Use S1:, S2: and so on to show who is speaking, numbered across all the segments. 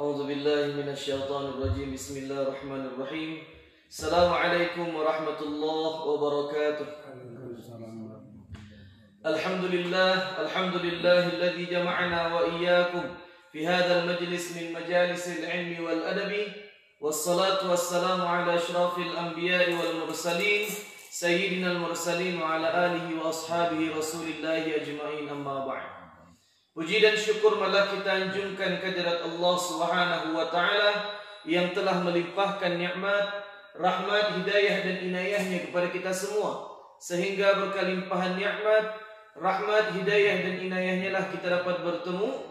S1: أعوذ بالله من الشيطان الرجيم بسم الله الرحمن الرحيم السلام عليكم ورحمة الله وبركاته الحمد لله الذي جمعنا وإياكم في هذا المجلس من مجالس العلم والأدب والصلاة والسلام على أشرف الأنبياء والمرسلين سيدنا المرسلين وعلى آله وأصحابه رسول الله أجمعين أما بعد. Puji dan syukur malah kita anjungkan kehadirat Allah Subhanahu wa taala yang telah melimpahkan nikmat, rahmat, hidayah dan inayahnya kepada kita semua, sehingga berkelimpahan nikmat, rahmat, hidayah dan inayahnya lah kita dapat bertemu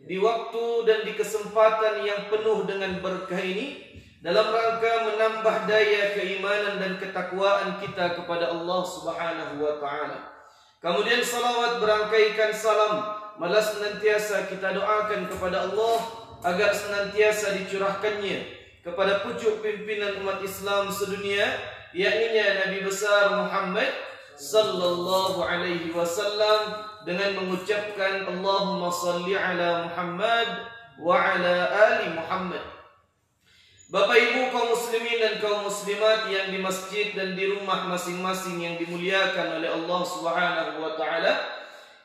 S1: di waktu dan di kesempatan yang penuh dengan berkah ini dalam rangka menambah daya keimanan dan ketakwaan kita kepada Allah Subhanahu wa taala. Kemudian salawat berangkaikan salam malah senantiasa kita doakan kepada Allah agar senantiasa dicurahkannya kepada pucuk pimpinan umat Islam sedunia, yakni Nabi besar Muhammad sallallahu alaihi wasallam, dengan mengucapkan Allahumma salli ala Muhammad wa ala ali Muhammad. Bapak Ibu kaum muslimin dan kaum muslimat yang di masjid dan di rumah masing-masing yang dimuliakan oleh Allah Subhanahu wa taala,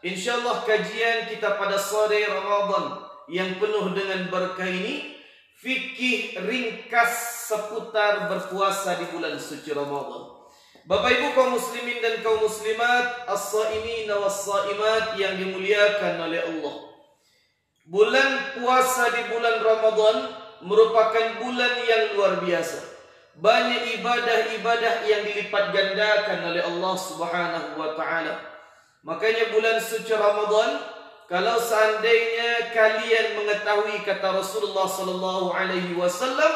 S1: insyaallah kajian kita pada sore Ramadan yang penuh dengan berkah ini, fikih ringkas seputar berpuasa di bulan suci Ramadan. Bapak Ibu kaum muslimin dan kaum muslimat, as-shaimin was-shaimat yang dimuliakan oleh Allah, bulan puasa di bulan Ramadan merupakan bulan yang luar biasa. Banyak ibadah-ibadah yang dilipat gandakan oleh Allah Subhanahu wa taala. Makanya bulan suci Ramadan, kalau seandainya kalian mengetahui, kata Rasulullah sallallahu alaihi wasallam,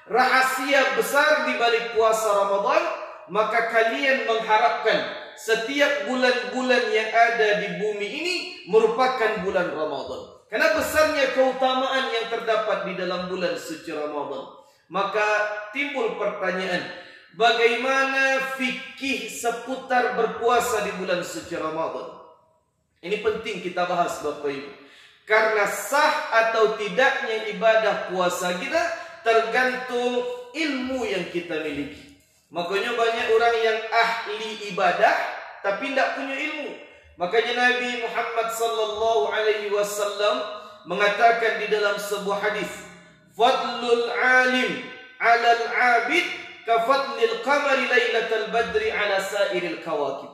S1: rahasia besar di balik puasa Ramadan, maka kalian mengharapkan setiap bulan-bulan yang ada di bumi ini merupakan bulan Ramadan. Karena besarnya keutamaan yang terdapat di dalam bulan suci Ramadan. Maka timbul pertanyaan, bagaimana fikih seputar berpuasa di bulan suci Ramadan? Ini penting kita bahas Bapak Ibu. Karena sah atau tidaknya ibadah puasa kita tergantung ilmu yang kita miliki. Makanya banyak orang yang ahli ibadah tapi tidak punya ilmu. Makanya Nabi Muhammad sallallahu alaihi wasallam mengatakan di dalam sebuah hadis, fadlul alim 'alal 'abid ka fadlil qamari lailatal badri 'ala sairil kawakib.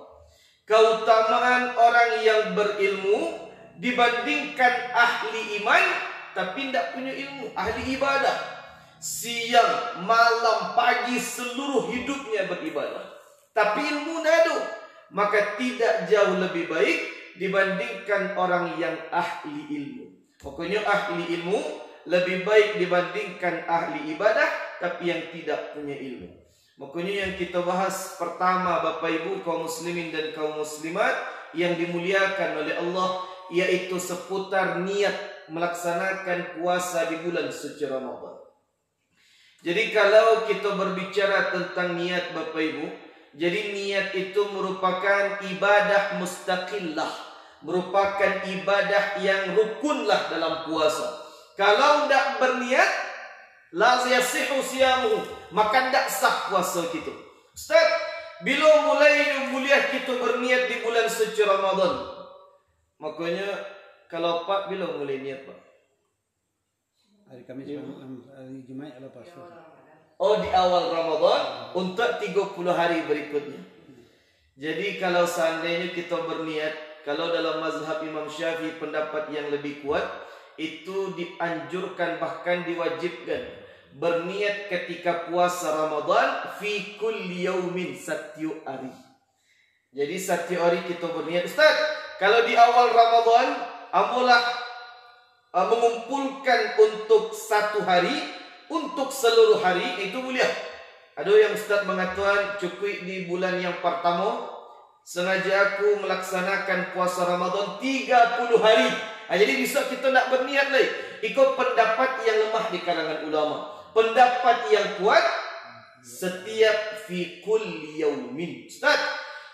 S1: Keutamaan orang yang berilmu dibandingkan ahli iman tapi tidak punya ilmu, ahli ibadah, siang, malam, pagi seluruh hidupnya beribadah tapi ilmu nado, maka tidak jauh lebih baik dibandingkan orang yang ahli ilmu. Pokoknya ahli ilmu lebih baik dibandingkan ahli ibadah tapi yang tidak punya ilmu. Makanya yang kita bahas pertama Bapak Ibu kaum muslimin dan kaum muslimat yang dimuliakan oleh Allah, yaitu seputar niat melaksanakan puasa di bulan suci Ramadan. Jadi kalau kita berbicara tentang niat Bapak Ibu, jadi niat itu merupakan ibadah mustaqillah, merupakan ibadah yang rukunlah dalam puasa. Kalau tidak berniat, la yasihu siyamuhu, maka tidak sah puasa kita. Ustaz, bila mulai kuliah kita berniat di bulan suci Ramadan? Makanya kalau Pak bila mulai niat Pak?
S2: Hari Kamis, hari Jumat lepas.
S1: Oh, di awal Ramadan untuk 30 hari berikutnya. Jadi kalau seandainya kita berniat, kalau dalam mazhab Imam Syafi'i pendapat yang lebih kuat, itu dianjurkan bahkan diwajibkan berniat ketika puasa Ramadan fi kulli yaumin, setiap hari. Jadi setiap hari kita berniat. Ustaz, kalau di awal Ramadan amulah mengumpulkan untuk satu hari, untuk seluruh hari itu mulia. Ada yang Ustaz mengatakan cukup di bulan yang pertama sengaja aku melaksanakan puasa Ramadan 30 hari. Jadi besok kita nak berniat lagi. Ikut pendapat yang lemah di kalangan ulama. Pendapat yang kuat setiap fi kulli yaumin. Ustaz,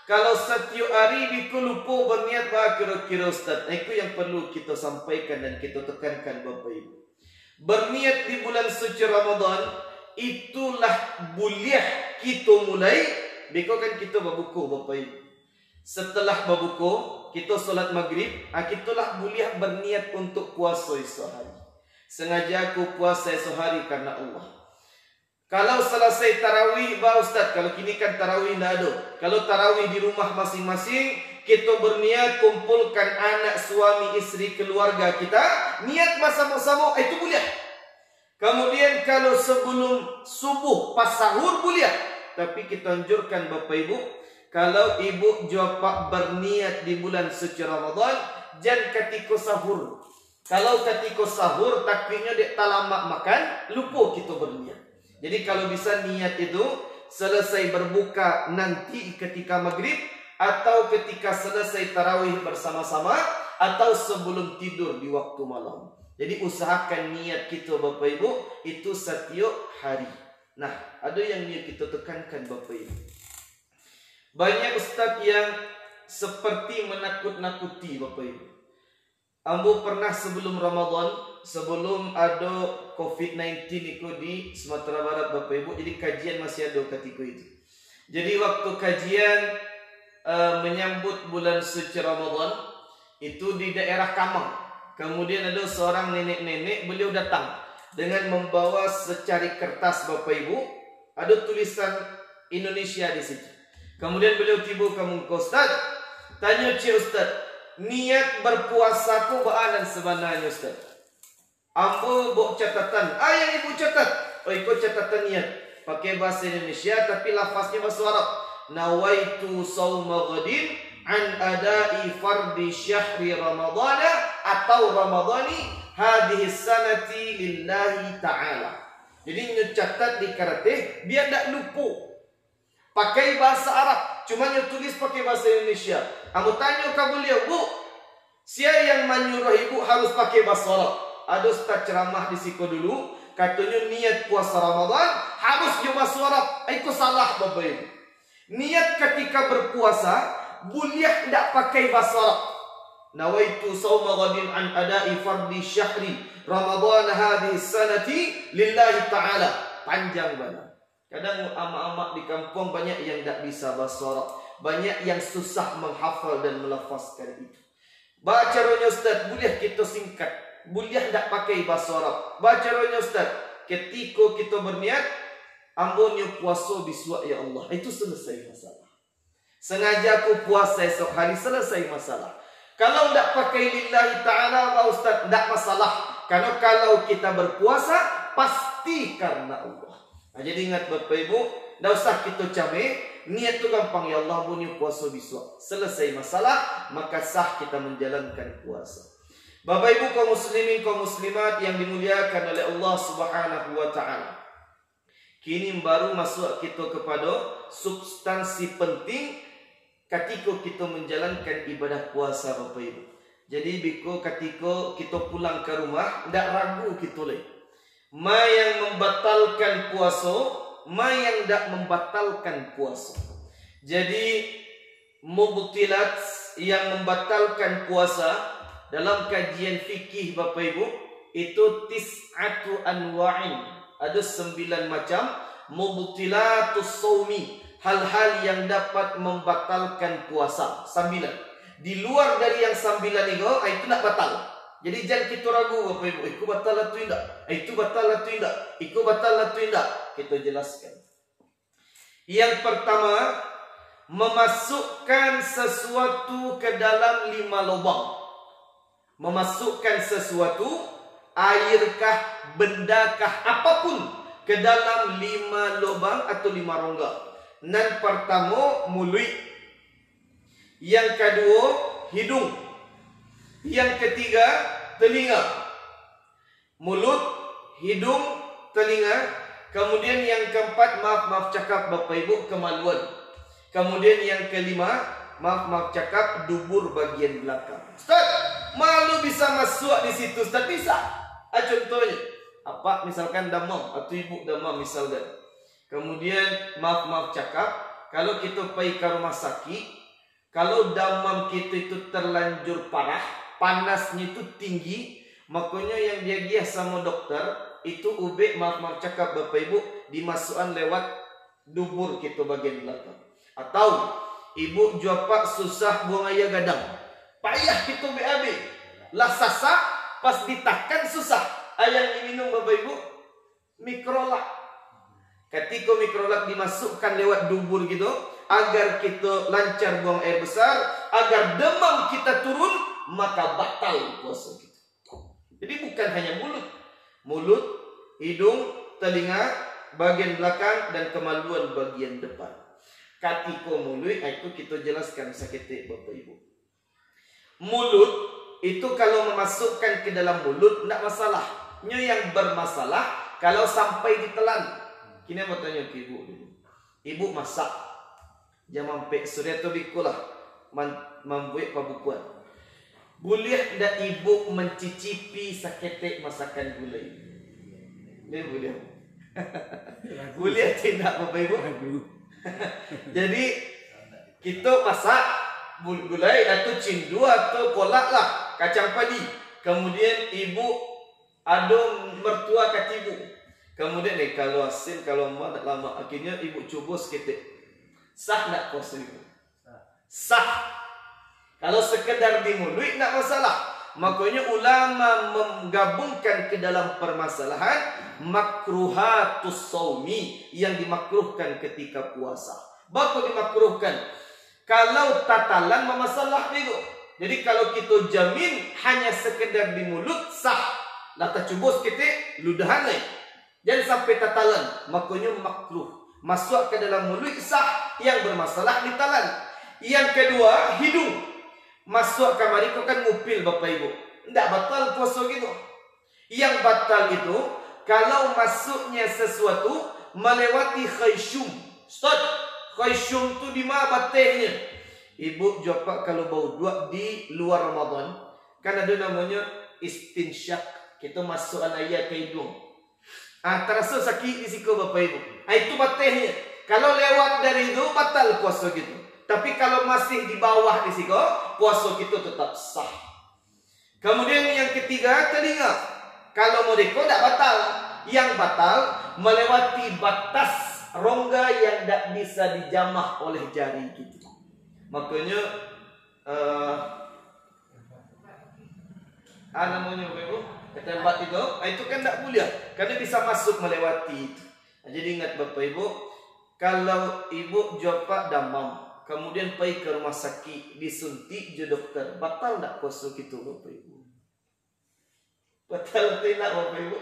S1: kalau setiap hari kita lupa berniat, kira-kira Ustaz, itu yang perlu kita sampaikan dan kita tekankan Bapak Ibu. Berniat di bulan suci Ramadan, itulah buliah kita mulai. Beko kan kita berbuku Bapak Ibu. Setelah berbuku, kita solat maghrib, kitalah buliah berniat untuk puasa esok hari. Sengaja aku puasa esok hari karena Allah. Kalau selesai tarawih, Ustaz, kalau kini kan tarawih tidak ada. Kalau tarawih di rumah masing-masing, kita berniat kumpulkan anak, suami, istri, keluarga kita, niat bersama-sama, itu buliah. Kemudian kalau sebelum subuh pas sahur buliah. Tapi kita anjurkan Bapak Ibu, kalau ibu jawab berniat di bulan suci Ramadan, jangan ketika sahur. Kalau ketika sahur takdirnya dek tak lama makan, lupa kita berniat. Jadi kalau bisa niat itu selesai berbuka nanti ketika maghrib, atau ketika selesai tarawih bersama-sama, atau sebelum tidur di waktu malam. Jadi usahakan niat kita Bapak Ibu itu setiap hari. Nah, ada yang niat kita tekankan Bapak Ibu. Banyak ustaz yang seperti menakut-nakuti Bapak Ibu. Ambo pernah sebelum Ramadan, sebelum ada COVID-19 itu di Sumatera Barat Bapak Ibu, jadi kajian masih ada ketika itu. Jadi waktu kajian menyambut bulan suci Ramadan itu di daerah Kamang. Kemudian ada seorang nenek-nenek, beliau datang dengan membawa secari kertas Bapak Ibu, ada tulisan Indonesia di situ. Kemudian beliau tiba ke muka Ustaz, tanya Cik Ustaz, niat berpuasa ku baanan sebenarnya Ustaz. Ambo bawa catatan. Yang ibu catat. Ikut catatan niat. Pakai bahasa Indonesia tapi lafaznya bahasa Arab. Nawaitu sawma ghadin an adai fardi syahri ramadana atau ramadani hadhihi sanati lillahi ta'ala. Jadi nyecatat di karate biar tak lupa. Pakai bahasa Arab. Cuma tulis pakai bahasa Indonesia. Aku tanya ke beliau, Bu, siapa yang menyuruh ibu harus pakai bahasa Arab? Ada ustaz ceramah di situ dulu, katanya niat puasa Ramadan harus juga bahasa Arab. Itu salah Bapak Ibu. Niat ketika berpuasa, buliah tidak pakai bahasa Arab. Nawaitu sawma ghadin an adai fardi syahri Ramadan hadhihi sanati lillahi ta'ala. Panjang banget. Kadang amak-amak di kampung banyak yang tak bisa bahasa Arab. Banyak yang susah menghafal dan melafazkan itu. Baca rohnya Ustaz, boleh kita singkat. Boleh tak pakai bahasa Arab. Baca rohnya Ustaz, ketika kita berniat, ambonya puasa biswa ya Allah. Itu selesai masalah. Sengaja aku puasa esok hari, selesai masalah. Kalau tak pakai lillahi ta'ala, Ustaz, tak masalah. Karena kalau kita berpuasa, pasti karena Allah. Nah, jadi ingat Bapak Ibu, tak usah kita camik. Niat itu gampang, ya Allah punya puasa besok. Selesai masalah, maka sah kita menjalankan puasa. Bapak Ibu kaum muslimin, kaum muslimat yang dimuliakan oleh Allah Subhanahu wa taala. Kini baru masuk kita kepada substansi penting ketika kita menjalankan ibadah puasa Bapak Ibu. Jadi biko ketika kita pulang ke rumah, tidak ragu kita lagi. Ma yang membatalkan puasa, ma yang tidak membatalkan puasa. Jadi mubtilat yang membatalkan puasa dalam kajian fikih Bapak Ibu itu tis'atu anwa'in. Ada 9 macam mubtilatus shaumi, hal-hal yang dapat membatalkan puasa. 9. Di luar dari yang 9 itu nak batal. Jadi jangan kita ragu Bapak Ibu, itu batal atau tidak? Itu batal atau tidak? Itu batal atau tidak? Kita jelaskan. Yang pertama, memasukkan sesuatu ke dalam 5 lubang. Memasukkan sesuatu, airkah, bendakah, apapun ke dalam 5 lubang atau 5 rongga. Yang pertama, mulut. Yang kedua, hidung. Yang ketiga, telinga. Mulut, hidung, telinga. Kemudian yang keempat, maaf cakap Bapak Ibu, kemaluan. Kemudian yang kelima, maaf cakap, dubur bagian belakang. Ustaz, malu bisa masuk di situ Ustaz? Bisa. Contohnya, apa misalkan damam atau ibu damam misalkan. Kemudian maaf cakap, kalau kita pergi ke rumah sakit, kalau damam kita itu terlanjur parah, panasnya itu tinggi, Makanya yang dia giah sama dokter itu ube maaf cakap Bapak Ibu dimasukkan lewat dubur kita bagian belakang. Atau ibu juapak susah buang air gadang. Payah kita BAB. Lah sasak pas ditakan susah. Ayang diminum Bapak Ibu mikrolak. Ketika mikrolak dimasukkan lewat dubur gitu agar kita lancar buang air besar, agar demam kita turun, maka batal puasa kita. Jadi bukan hanya mulut, hidung, telinga, bagian belakang dan kemaluan bagian depan. Ketika mulut itu kita jelaskan sakit Bapak Ibu. Mulut itu kalau memasukkan ke dalam mulut tidak masalah. Yang bermasalah kalau sampai ditelan. Kini mau tanya ke ibu dulu. Ibu masak, jangan sampai surya tu bikulah membuat pabukuan. Boleh tak ibu mencicipi sakit masakan gulai? Boleh. Boleh tidak Bapak Ibu? Jadi kita masak gulai atau cindu atau kolak lah kacang padi. Kemudian ibu ada mertua katibu. Kemudian nih kalau asin kalau mak tak lama akhirnya ibu coba seketik. Sah tak puasa ibu? Sah. Kalau sekedar di mulut tak masalah. Makanya ulama menggabungkan ke dalam permasalahan makruhatus saumi yang dimakruhkan ketika puasa. Bapa dimakruhkan kalau tatalan memasalah nego. Jadi kalau kita jamin hanya sekedar di mulut sah. Lah tak cuba seketik ludahan lain. Jangan sampai tatalan, makanya makruh. Masuk ke dalam mulut sah, yang bermasalah ditalan. Yang kedua, hidung. Masuk kamar itu kan ngupil Bapak Ibu. Tidak batal puasa gitu. Yang batal itu kalau masuknya sesuatu melewati khayshum. Stop. Khayshum itu di mana batehnya? Ibu jawab kalau bau dua di luar Ramadan, kan ada namanya istinsyak. Kita masukkan air ke hidung. Terasa sakit di siku Bapak Ibu. Itu batehnya. Kalau lewat dari itu batal puasa gitu. Tapi kalau masih di bawah di siku, puasa kita tetap sah. Kemudian yang ketiga, telinga. Kalau modeko tidak batal. Yang batal melewati batas rongga yang tidak bisa dijamah oleh jari gitu. Makanya namanya Bapak Ibu, ketempat itu kan tidak boleh karena bisa masuk melewati itu. Jadi ingat Bapak Ibu, kalau ibu jawab demam, kemudian pergi ke rumah sakit disuntik je dokter, batal tak puasa kita Bapak Ibu? Batal tidak Bapak Ibu?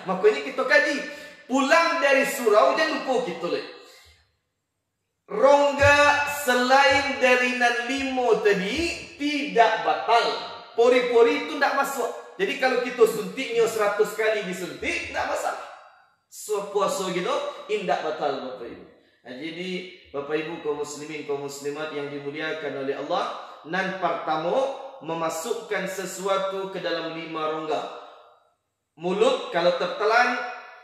S1: Makanya kita kaji pulang dari surau jangan lupa kita leh. Rongga selain dari nan limo tadi tidak batal. Pori-pori itu tidak masuk. Jadi kalau kita suntiknya 100 kali disuntik, tidak masalah. Puasa gitu, tidak batal Bapak Ibu. Nah, jadi Bapak Ibu kaum muslimin, kaum muslimat yang dimuliakan oleh Allah, nan pertama memasukkan sesuatu ke dalam 5 rongga. Mulut kalau tertelan,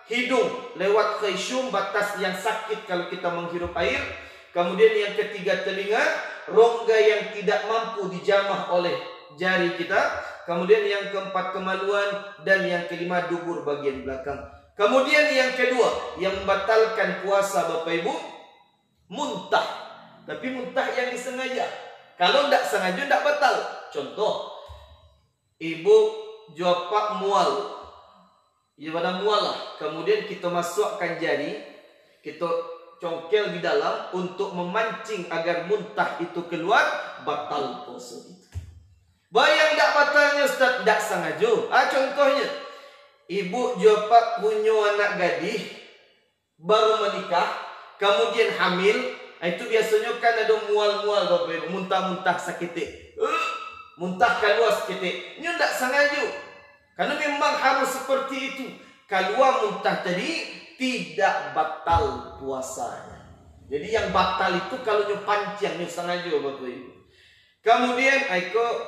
S1: hidung lewat khayshum batas yang sakit kalau kita menghirup air. Kemudian yang ketiga telinga, rongga yang tidak mampu dijamah oleh jari kita. Kemudian yang keempat kemaluan, dan yang kelima dubur bagian belakang. Kemudian yang kedua yang membatalkan puasa Bapak Ibu, muntah. Tapi muntah yang disengaja. Kalau tidak sengaja tidak batal. Contoh, ibu jawab mual. Ya pada mual lah. Kemudian kita masukkan jari, kita congkel di dalam untuk memancing agar muntah itu keluar, batal puasa itu. Bayang tak batalnya Ustaz? Tak sengaja. Contohnya, ibu jawab punya anak gadis baru menikah, kemudian hamil. Itu biasanya kan ada mual-mual Bapak Ibu, muntah-muntah sakit. Muntah keluar sakit. Ini tak sengaja. Karena memang harus seperti itu. Keluar muntah tadi tidak batal puasanya. Jadi yang batal itu kalau pancing, ini sengaja Bapak Ibu. Kemudian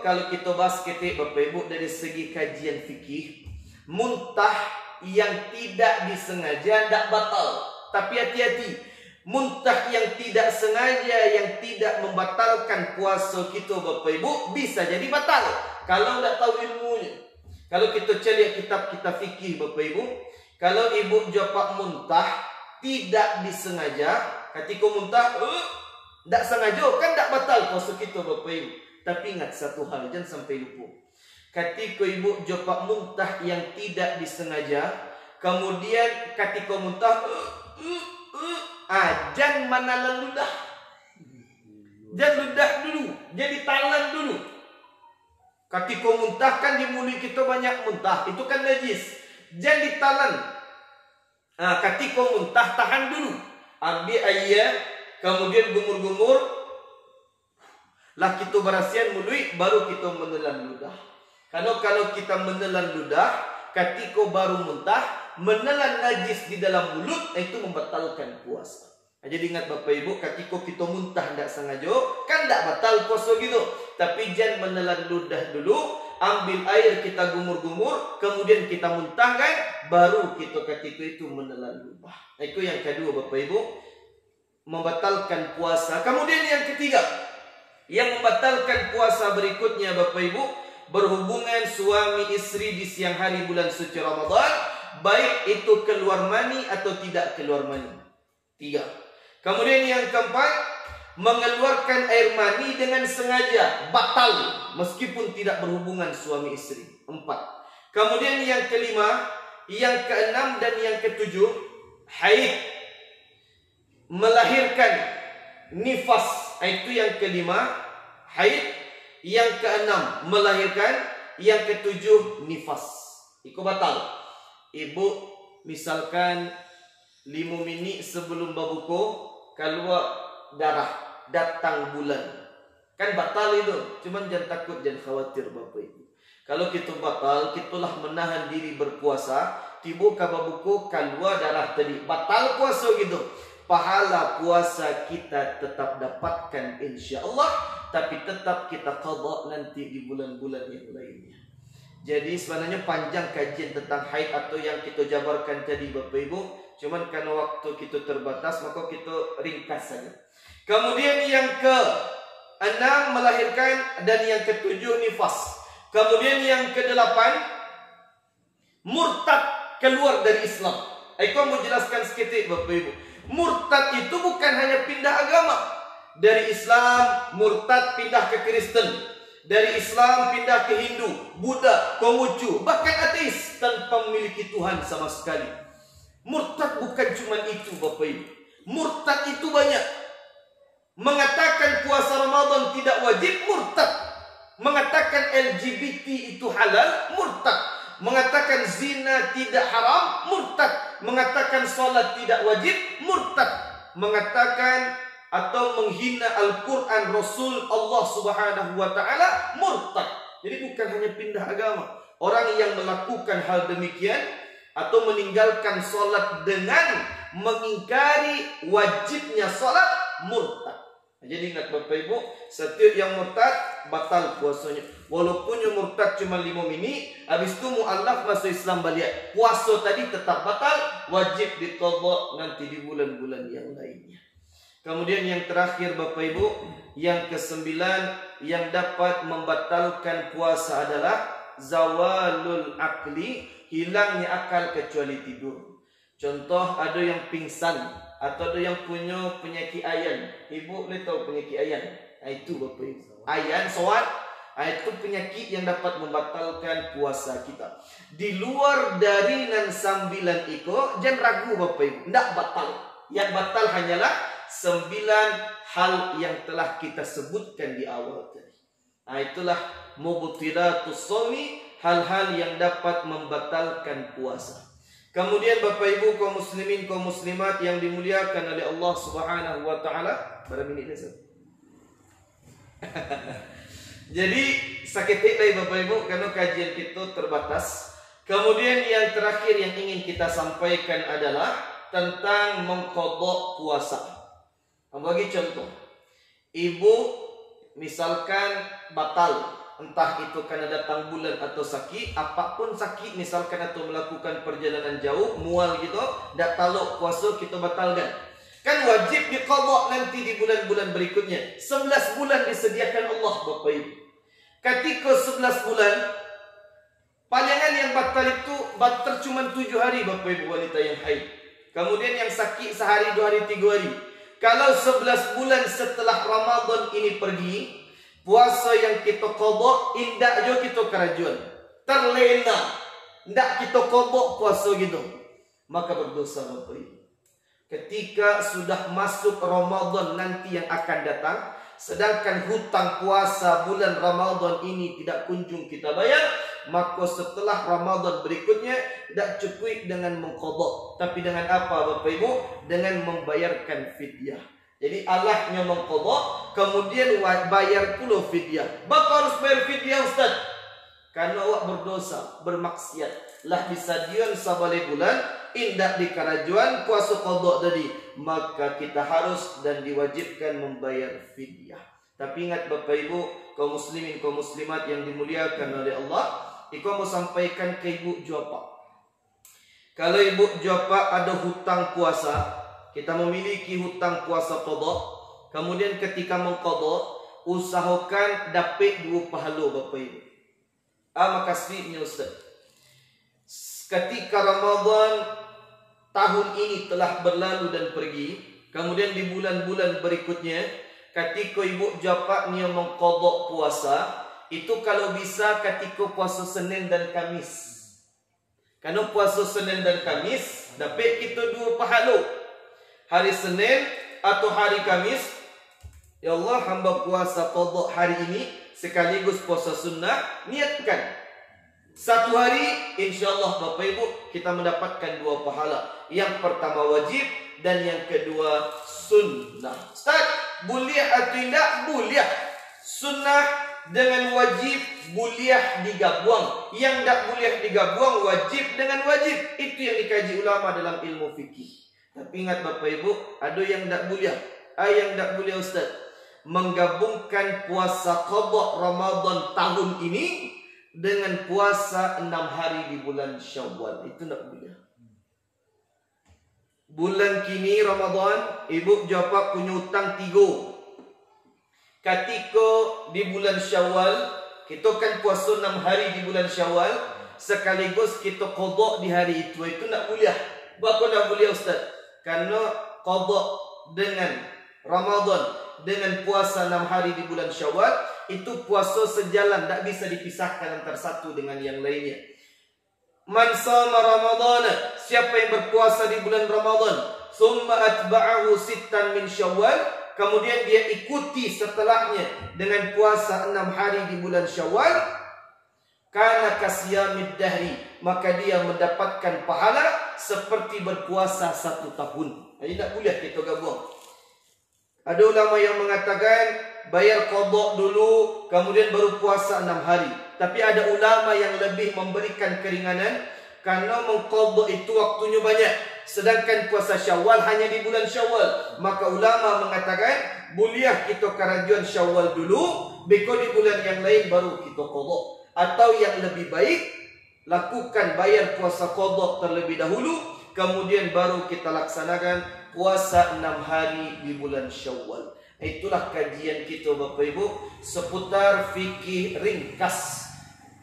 S1: kalau kita bahas ketik Bapak Ibu dari segi kajian fikih, muntah yang tidak disengaja tidak batal. Tapi hati-hati, muntah yang tidak sengaja yang tidak membatalkan puasa kita Bapak Ibu bisa jadi batal kalau tidak tahu ilmunya. Kalau kita cari kitab-kitab fikih Bapak Ibu, kalau ibu japak muntah tidak disengaja, ketika muntah tidak sengaja kan tidak batal puasa kita Bapak Ibu. Tapi ingat satu hal, jangan sampai lupa. Ketika ibu japak muntah yang tidak disengaja, kemudian ketika muntah jangan menalan ludah. Jangan ludah dulu, jadi talan dulu. Ketika muntah kan di mulut kita banyak muntah, itu kan najis. Jangan ditalan. Ketika muntah tahan dulu. Ambil air, kemudian gumur-gumur. Lah kita berasihan mulut, baru kita menelan ludah. Kalau kita menelan ludah, ketika baru muntah, menelan najis di dalam mulut, itu membatalkan puasa. Jadi ingat Bapak Ibu, ketika kita muntah tidak sengaja, kan tidak batal puasa gitu. Tapi jangan menelan ludah dulu, ambil air kita gumur-gumur, kemudian kita muntahkan, baru kita ketika itu menelan ludah. Itu yang kedua Bapak Ibu, membatalkan puasa. Kemudian yang ketiga, yang membatalkan puasa berikutnya Bapak Ibu, berhubungan suami istri di siang hari bulan suci Ramadan, baik itu keluar mani atau tidak keluar mani. 3. Kemudian yang keempat, mengeluarkan air mani dengan sengaja, batal meskipun tidak berhubungan suami istri. 4. Kemudian yang kelima, yang keenam dan yang ketujuh, haid, melahirkan nifas. Itu yang kelima, haid. Yang keenam, melahirkan. Yang ketujuh, nifas. Itu batal. Ibu misalkan 5 minit sebelum berbuka keluar darah, datang bulan, kan batal itu. Cuman jangan takut, jangan khawatir Bapak Ibu. Kalau kita batal, kitalah menahan diri berpuasa, tiba kabar buku keluar darah tadi, batal puasa gitu. Pahala puasa kita tetap dapatkan insya Allah, tapi tetap kita qada nanti di bulan-bulan yang lainnya. Jadi sebenarnya panjang kajian tentang haid atau yang kita jabarkan tadi Bapak Ibu. Cuman karena waktu kita terbatas, maka kita ringkas saja. Kemudian yang ke-6 melahirkan, dan yang ke-7 nifas. Kemudian yang ke-8 murtad, keluar dari Islam. Aku mau jelaskan sedikit Bapak Ibu. Murtad itu bukan hanya pindah agama. Dari Islam murtad pindah ke Kristen, dari Islam pindah ke Hindu, Buddha, Konghucu, bahkan ateis tanpa memiliki Tuhan sama sekali. Murtad bukan cuma itu Bapak Ibu. Murtad itu banyak. Mengatakan puasa Ramadan tidak wajib, murtad. Mengatakan LGBT itu halal, murtad. Mengatakan zina tidak haram, murtad. Mengatakan salat tidak wajib, murtad. Mengatakan atau menghina Al-Quran Rasul Allah Subhanahu wa ta'ala, murtad. Jadi bukan hanya pindah agama. Orang yang melakukan hal demikian atau meninggalkan solat dengan mengingkari wajibnya solat, murtad. Jadi ingat Bapak Ibu, setiap yang murtad batal puasanya. Walaupun yang murtad cuma 5 minit, habis itu mu'allaf masuk Islam balik, puasa tadi tetap batal, wajib ditobok nanti di bulan-bulan yang lainnya. Kemudian yang terakhir Bapak Ibu, yang ke-9 yang dapat membatalkan puasa adalah zawalul akli, hilangnya akal kecuali tidur. Contoh, ada yang pingsan atau ada yang punya penyakit ayan. Ibu boleh tahu penyakit ayan? Itu Bapak Ibu. Ayan, soat, itu penyakit yang dapat membatalkan puasa kita. Di luar dari 9 itu, jangan ragu Bapak Ibu, tidak batal. Yang batal hanyalah 9 hal yang telah kita sebutkan di awal tadi. Itulah mubtilatus shaumi, hal-hal yang dapat membatalkan puasa. Kemudian Bapak Ibu kaum muslimin kaum muslimat yang dimuliakan oleh Allah Subhanahu wa taala, berapa minit dah? Jadi sakit lagi Bapak Ibu karena kajian kita terbatas. Kemudian yang terakhir yang ingin kita sampaikan adalah tentang mengqadha puasa. Bagi contoh, ibu misalkan batal, entah itu karena datang bulan atau sakit, apapun sakit misalkan atau melakukan perjalanan jauh, mual gitu, dak taluk puasa kita batalkan. Kan wajib diqadha nanti di bulan-bulan berikutnya. 11 bulan disediakan Allah Bapak Ibu. Ketika 11 bulan Palingan yang batal itu batal cuma 7 hari Bapak Ibu wanita yang haid. Kemudian yang sakit sehari, 2 hari, 3 hari. Kalau 11 bulan setelah Ramadan ini pergi, puasa yang kita qada indak jo kita kerajuan. Terlena. Ndak kita qada puasa gitu. Maka berdosa Bapak Ibu. Ketika sudah masuk Ramadan nanti yang akan datang, sedangkan hutang puasa bulan Ramadan ini tidak kunjung kita bayar, maka setelah Ramadan berikutnya tidak cukup dengan mengqadha, tapi dengan apa Bapak Ibu? Dengan membayarkan fidyah. Jadi Allahnya mengqadha, kemudian bayar pula fidyah. Bapak harus bayar fidyah Ustaz, karena awak berdosa, bermaksiat. Lah bisa dion sabale bulan indak di karajuan puasa qadha tadi, maka kita harus dan diwajibkan membayar fidyah. Tapi ingat Bapak Ibu, kaum muslimin, kaum muslimat yang dimuliakan oleh Allah, Iko mau sampaikan ke Ibu Japa. Kalau Ibu Japa ada hutang puasa, kita memiliki hutang puasa qadha, kemudian ketika mengqadha, usahakan dapat 2 pahala Bapak Ibu. Makasihnya Ustaz. Ketika Ramadan tahun ini telah berlalu dan pergi, kemudian di bulan-bulan berikutnya, ketika Ibu Japa niat mengqadha puasa, itu kalau bisa ketika puasa Senin dan Kamis. Karena puasa Senin dan Kamis dapat kita 2 pahala. Hari Senin atau hari Kamis, ya Allah hamba puasa qadha hari ini sekaligus puasa sunnah, niatkan 1 hari, insyaAllah Bapak Ibu kita mendapatkan 2 pahala. Yang pertama wajib dan yang kedua sunnah. Ustaz, boleh atau tidak? Boleh. Sunnah dengan wajib boleh digabung. Yang tak boleh digabung wajib dengan wajib. Itu yang dikaji ulama dalam ilmu fikih. Tapi ingat Bapak Ibu, ada yang tak boleh. Yang tak boleh Ustaz, menggabungkan puasa qadha Ramadan tahun ini dengan puasa 6 hari di bulan Syawal. Itu tak boleh. Bulan kini Ramadan, Ibu Japa punya hutang 3. Ketika di bulan Syawal, kita kan puasa 6 hari di bulan Syawal, sekaligus kita qadha di hari itu. Itu tak boleh. Bapa tak boleh Ustaz? Karena qadha dengan Ramadan dengan puasa 6 hari di bulan Syawal, itu puasa sejalan, tak bisa dipisahkan antara satu dengan yang lainnya. Man sama Ramadan, siapa yang berpuasa di bulan Ramadan, summa atba'ahu sittan min Syawal, kemudian dia ikuti setelahnya dengan puasa 6 hari di bulan Syawal, kana kasyamid dahri, maka dia mendapatkan pahala seperti berpuasa 1 tahun. Jadi tak boleh kita gabung. Ada ulama yang mengatakan bayar qadha dulu, kemudian baru puasa 6 hari. Tapi ada ulama yang lebih memberikan keringanan, karena mengqadha itu waktunya banyak, sedangkan puasa Syawal hanya di bulan Syawal. Maka ulama mengatakan boleh kita karajuan Syawal dulu, beko di bulan yang lain baru kita qadha. Atau yang lebih baik, lakukan bayar puasa qadha terlebih dahulu, kemudian baru kita laksanakan puasa 6 hari di bulan Syawal. Itulah kajian kita Bapak Ibu seputar fikih ringkas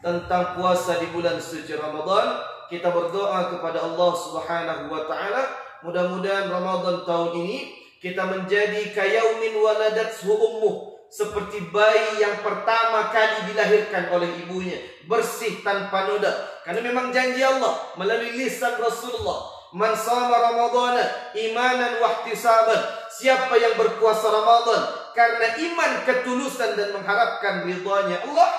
S1: tentang puasa di bulan suci Ramadan. Kita berdoa kepada Allah Subhanahu wa taala, mudah-mudahan Ramadan tahun ini kita menjadi kayaumin waladathu ummuh, seperti bayi yang pertama kali dilahirkan oleh ibunya, bersih tanpa noda. Karena memang janji Allah melalui lisan Rasulullah, man sama Ramadan imanan wa ihtisaban, siapa yang berpuasa Ramadan karena iman, ketulusan dan mengharapkan ridhanya Allah,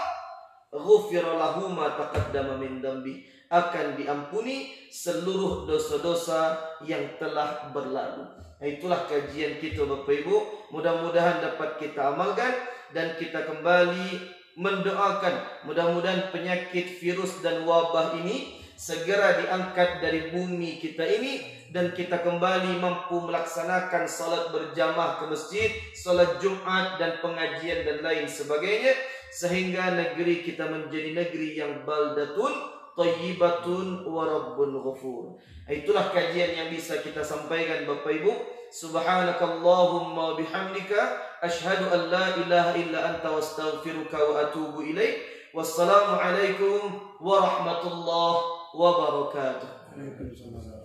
S1: ghufira lahu ma taqaddama min dambi, akan diampuni seluruh dosa-dosa yang telah berlalu. Itulah kajian kita Bapak Ibu, mudah-mudahan dapat kita amalkan dan kita kembali mendoakan mudah-mudahan penyakit virus dan wabah ini segera diangkat dari bumi kita ini, dan kita kembali mampu melaksanakan salat berjamaah ke masjid, salat Jumat dan pengajian dan lain sebagainya, sehingga negeri kita menjadi negeri yang baldatun thayyibatun wa rabbun ghafur. Itulah kajian yang bisa kita sampaikan Bapak Ibu. Subhanakallahumma bihamdika asyhadu an la ilaha illa anta wastaghfiruka wa atubu ilaik. Wassalamualaikum warahmatullahi wabarakatuh.
S2: Waalaikumsalam.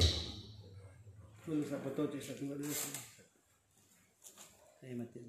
S2: Kul sa patuti sa tumulong. Ay mati.